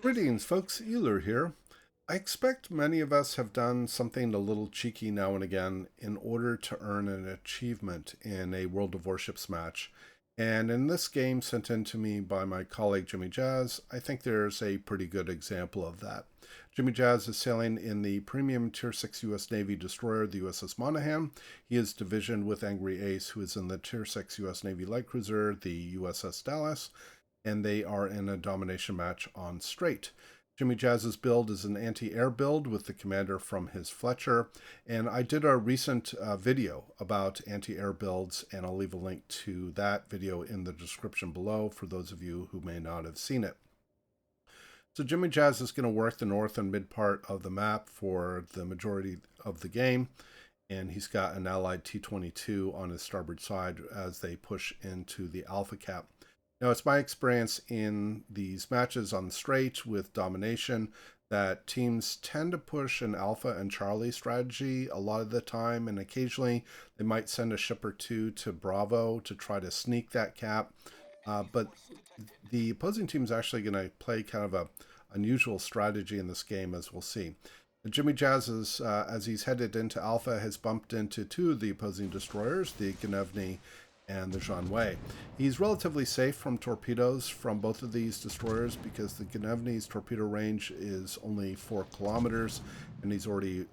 Greetings, folks. Euler here. I expect many of us have done something a little cheeky now and again in order to earn an achievement in a World of Warships match. And in this game sent in to me by my colleague Jimijaz, I think there's a pretty good example of that. Jimijaz is sailing in the premium Tier 6 U.S. Navy destroyer, the USS Monaghan. He is divisioned with Angry Ace, who is in the Tier 6 U.S. Navy light cruiser, the USS Dallas, and they are in a domination match on Strait. Jimijaz's build is an anti-air build with the commander from his Fletcher, and I did a recent video about anti-air builds, and I'll leave a link to that video in the description below for those of you who may not have seen it. So Jimijaz is going to work the north and mid part of the map for the majority of the game, and he's got an allied T-22 on his starboard side as they push into the Alpha Cap. Now, it's my experience in these matches on the Strait with domination that teams tend to push an Alpha and Charlie strategy a lot of the time, and occasionally they might send a ship or two to Bravo to try to sneak that cap. But the opposing team is actually going to play kind of a unusual strategy in this game, as we'll see. Jimijaz, is, as he's headed into Alpha, has bumped into two of the opposing destroyers, the Ginevny and the Janway. He's relatively safe from torpedoes from both of these destroyers because the Ginevny's torpedo range is only 4 kilometers, and he's already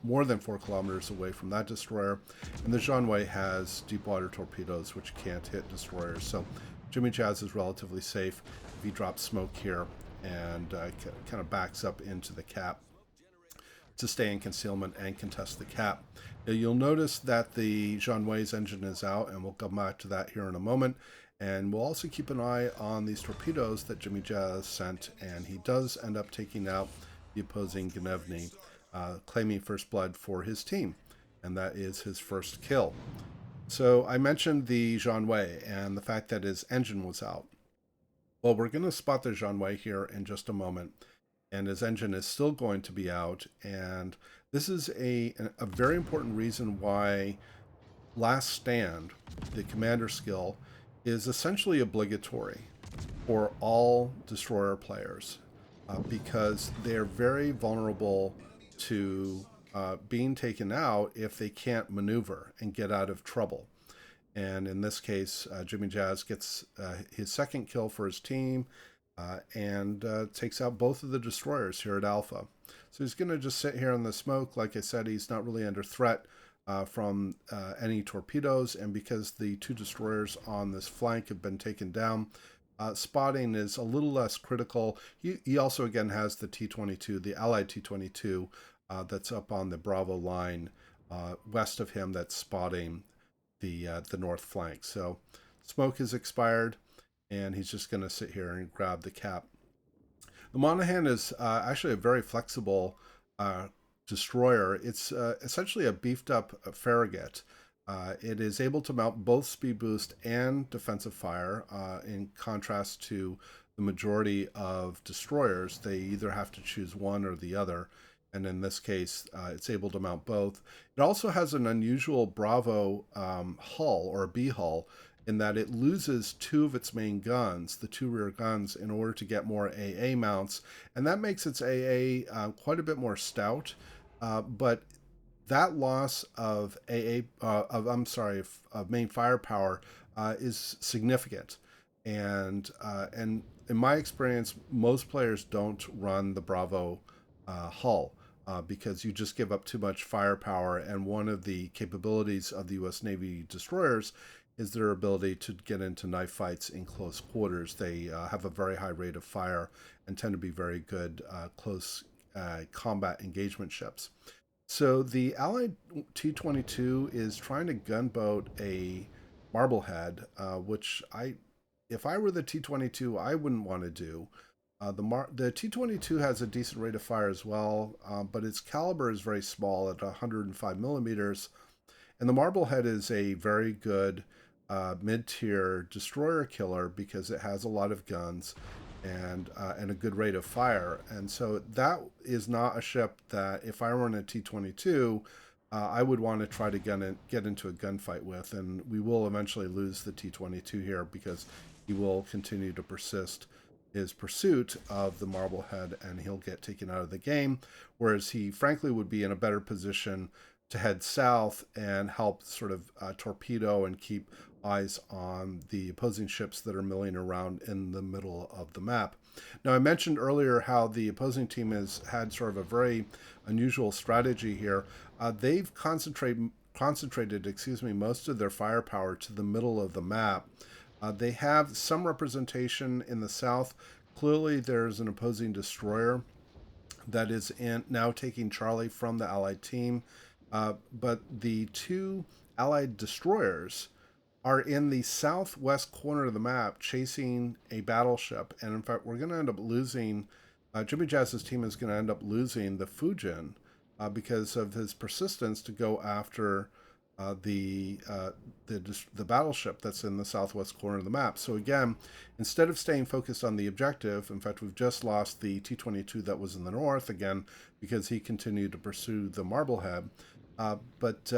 more than 4 kilometers away from that destroyer. And the Janway has deep water torpedoes which can't hit destroyers. So Jimijaz is relatively safe if he drops smoke here and kind of backs up into the cap to stay in concealment and contest the cap. Now, you'll notice that the Janway's engine is out, and we'll come back to that here in a moment. And we'll also keep an eye on these torpedoes that Jimijaz sent, and he does end up taking out the opposing Ginevny, claiming first blood for his team, and that is his first kill. So I mentioned the Janway and the fact that his engine was out. Well, we're going to spot the Janway here in just a moment, and his engine is still going to be out, and this is a very important reason why Last Stand, the commander skill, is essentially obligatory for all destroyer players because they're very vulnerable to being taken out if they can't maneuver and get out of trouble. And in this case, Jimijaz gets his second kill for his team, and takes out both of the destroyers here at Alpha. So he's going to just sit here in the smoke. Like I said, he's not really under threat from any torpedoes, and because the two destroyers on this flank have been taken down, spotting is a little less critical. He also, again, has the T-22, the Allied T-22, that's up on the Bravo line west of him that's spotting the north flank. So smoke has expired, and he's just going to sit here and grab the cap. The Monaghan is actually a very flexible destroyer. It's essentially a beefed up Farragut. It is able to mount both speed boost and defensive fire, in contrast to the majority of destroyers. They either have to choose one or the other, and in this case, it's able to mount both. It also has an unusual Bravo hull, or a B hull, in that it loses two of its main guns, the two rear guns, in order to get more AA mounts, and that makes its AA quite a bit more stout. But that loss of of main firepower is significant, and in my experience, most players don't run the Bravo hull. Because you just give up too much firepower, and one of the capabilities of the U.S. Navy destroyers is their ability to get into knife fights in close quarters. They have a very high rate of fire and tend to be very good close combat engagement ships. So the Allied T-22 is trying to gunboat a Marblehead, which if I were the T-22, I wouldn't want to do. The T-22 has a decent rate of fire as well, but its caliber is very small at 105 millimeters, and the Marblehead is a very good mid-tier destroyer killer because it has a lot of guns and a good rate of fire. And so that is not a ship that, if I were in a T-22, I would want to try to get into a gunfight with, and we will eventually lose the T-22 here because he will continue to persist his pursuit of the Marblehead, and he'll get taken out of the game, whereas he frankly would be in a better position to head south and help sort of torpedo and keep eyes on the opposing ships that are milling around in the middle of the map. Now, I mentioned earlier how the opposing team has had sort of a very unusual strategy here. They've concentrated, most of their firepower to the middle of the map. They have some representation in the south. Clearly, there's an opposing destroyer that is now taking Charlie from the Allied team. But the two Allied destroyers are in the southwest corner of the map chasing a battleship. And in fact, we're going to end up losing, Jimijaz's team is going to end up losing the Fujin because of his persistence to go after the battleship that's in the southwest corner of the map. So again, instead of staying focused on the objective, in fact, we've just lost the T-22 that was in the north again because he continued to pursue the Marblehead. But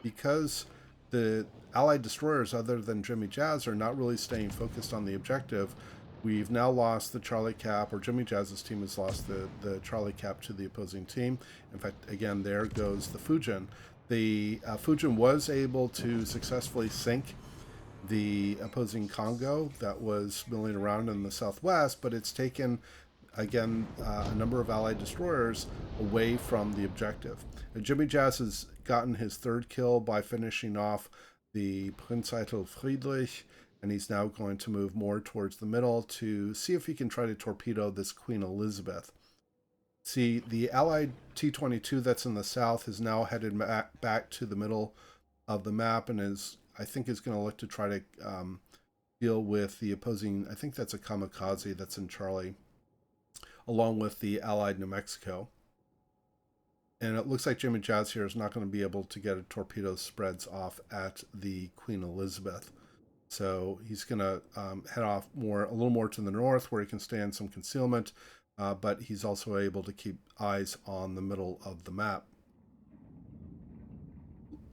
because the Allied destroyers, other than Jimijaz, are not really staying focused on the objective, we've now lost the Charlie Cap, or Jimijaz's team has lost the Charlie Cap to the opposing team. In fact, again, there goes the Fujin. The Fujin was able to successfully sink the opposing Congo that was milling around in the southwest, but it's taken, again, a number of Allied destroyers away from the objective. Jimijaz has gotten his third kill by finishing off the Prinz Eitel Friedrich, and he's now going to move more towards the middle to see if he can try to torpedo this Queen Elizabeth. See, the Allied T-22 that's in the south is now headed back to the middle of the map and I think is going to look to try to deal with the opposing, I think that's a kamikaze that's in Charlie, along with the Allied New Mexico. And it looks like Jimijaz here is not going to be able to get a torpedo spreads off at the Queen Elizabeth. So he's going to head off a little more to the north where he can stay in some concealment, but he's also able to keep eyes on the middle of the map.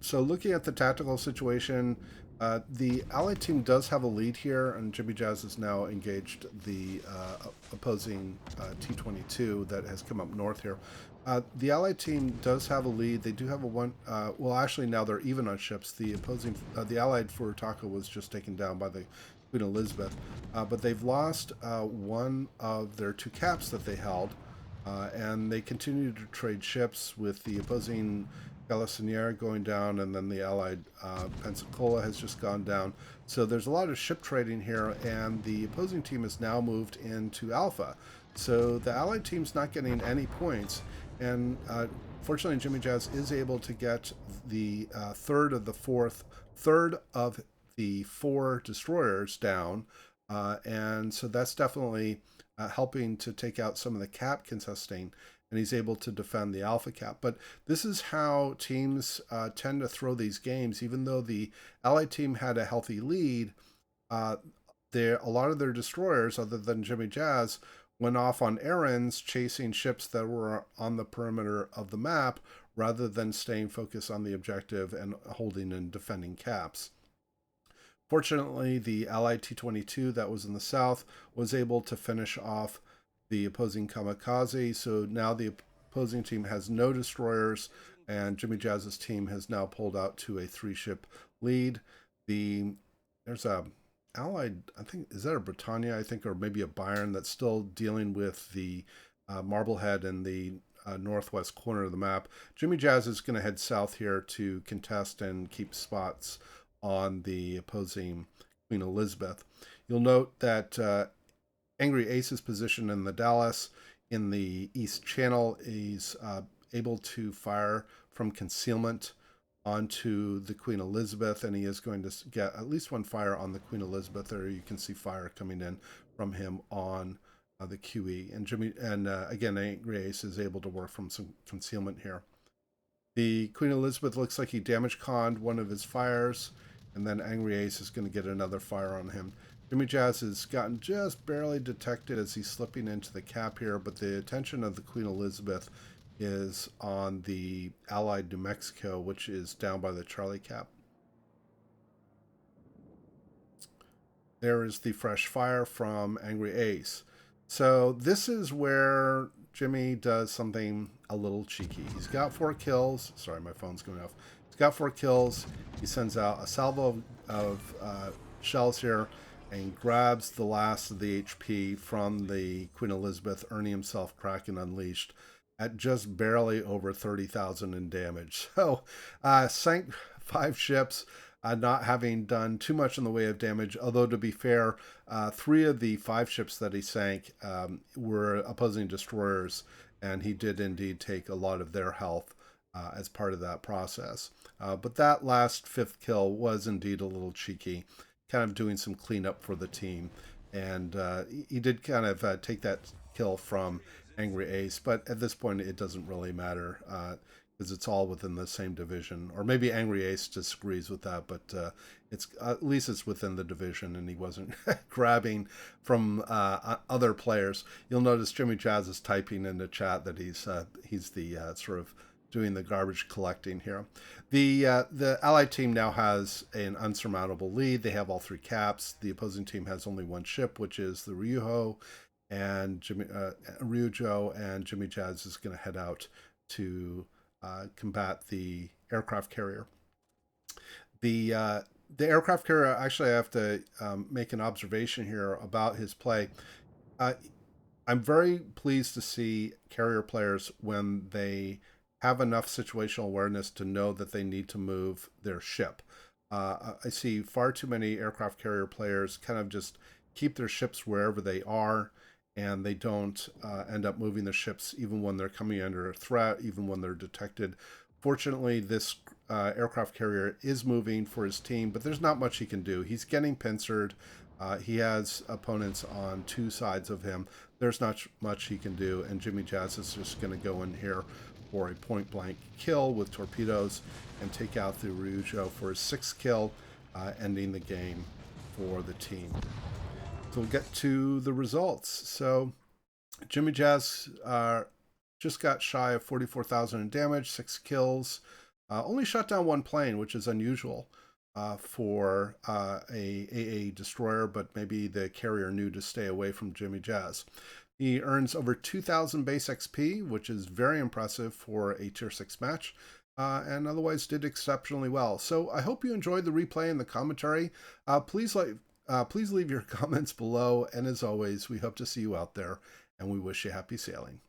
So looking at the tactical situation, the Allied team does have a lead here, and Jimijaz has now engaged the opposing T-22 that has come up north here. The Allied team does have a lead. They do have a one. Well, actually, now they're even on ships. The Allied Furutaka was just taken down by the Queen Elizabeth, but they've lost one of their two caps that they held, and they continue to trade ships with the opposing Galissoniere going down, and then the Allied Pensacola has just gone down. So there's a lot of ship trading here, and the opposing team has now moved into Alpha. So the Allied team's not getting any points, and fortunately Jimijaz is able to get the third of the four destroyers down, and so that's definitely helping to take out some of the cap contesting, and he's able to defend the Alpha Cap. But this is how teams tend to throw these games. Even though the Allied team had a healthy lead, a lot of their destroyers, other than Jimijaz, went off on errands chasing ships that were on the perimeter of the map rather than staying focused on the objective and holding and defending caps. Fortunately, the Allied T-22 that was in the south was able to finish off the opposing kamikaze, so now the opposing team has no destroyers, and Jimijaz's team has now pulled out to a 3-ship lead. There's a Allied, I think, is that a Britannia, I think, or maybe a Byron that's still dealing with the Marblehead in the northwest corner of the map. Jimijaz is going to head south here to contest and keep spots on the opposing Queen Elizabeth. You'll note that Angry Ace's position in the Dallas in the East Channel is able to fire from concealment onto the Queen Elizabeth, and he is going to get at least one fire on the Queen Elizabeth. There you can see fire coming in from him on the QE. And again, Angry Ace is able to work from some concealment here. The Queen Elizabeth looks like he damage conned one of his fires, and then Angry Ace is going to get another fire on him. Jimijaz has gotten just barely detected as he's slipping into the cap here, but the attention of the Queen Elizabeth is on the Allied New Mexico, which is down by the Charlie Cap. There is the fresh fire from Angry Ace. So this is where Jimmy does something a little cheeky. He's got 4 kills. Sorry, my phone's going off. He's got 4 kills. He sends out a salvo of shells here and grabs the last of the HP from the Queen Elizabeth, earning himself Kraken Unleashed at just barely over 30,000 in damage. So sank 5 ships, not having done too much in the way of damage. Although, to be fair, 3 of the 5 ships that he sank were opposing destroyers, and he did indeed take a lot of their health as part of that process. But that last 5th kill was indeed a little cheeky, kind of doing some cleanup for the team. And he did kind of take that kill from Angry Ace, but at this point it doesn't really matter because it's all within the same division. Or maybe Angry Ace disagrees with that, but it's at least it's within the division, and he wasn't grabbing from other players. You'll notice Jimijaz is typing in the chat that he's the sort of doing the garbage collecting here. The Allied team now has an unsurmountable lead. They have all 3 caps. The opposing team has only 1 ship, which is the Ryuho, and Ryujo, and Jimijaz is going to head out to combat the aircraft carrier. The aircraft carrier, actually, I have to make an observation here about his play. I'm very pleased to see carrier players when they have enough situational awareness to know that they need to move their ship. I see far too many aircraft carrier players kind of just keep their ships wherever they are, and they don't end up moving the ships even when they're coming under a threat, even when they're detected. Fortunately, this aircraft carrier is moving for his team, but there's not much he can do. He's getting pincered. He has opponents on 2 sides of him. There's not much he can do, and Jimijaz is just going to go in here for a point-blank kill with torpedoes and take out the Ryujo for his 6th kill, ending the game for the team. So we'll get to the results. So Jimijaz just got shy of 44,000 in damage, 6 kills, only shot down 1 plane, which is unusual for a AA destroyer, but maybe the carrier knew to stay away from Jimijaz. He earns over 2,000 base XP, which is very impressive for a tier 6 match, and otherwise did exceptionally well. So I hope you enjoyed the replay and the commentary. Please leave your comments below, and as always, we hope to see you out there, and we wish you happy sailing.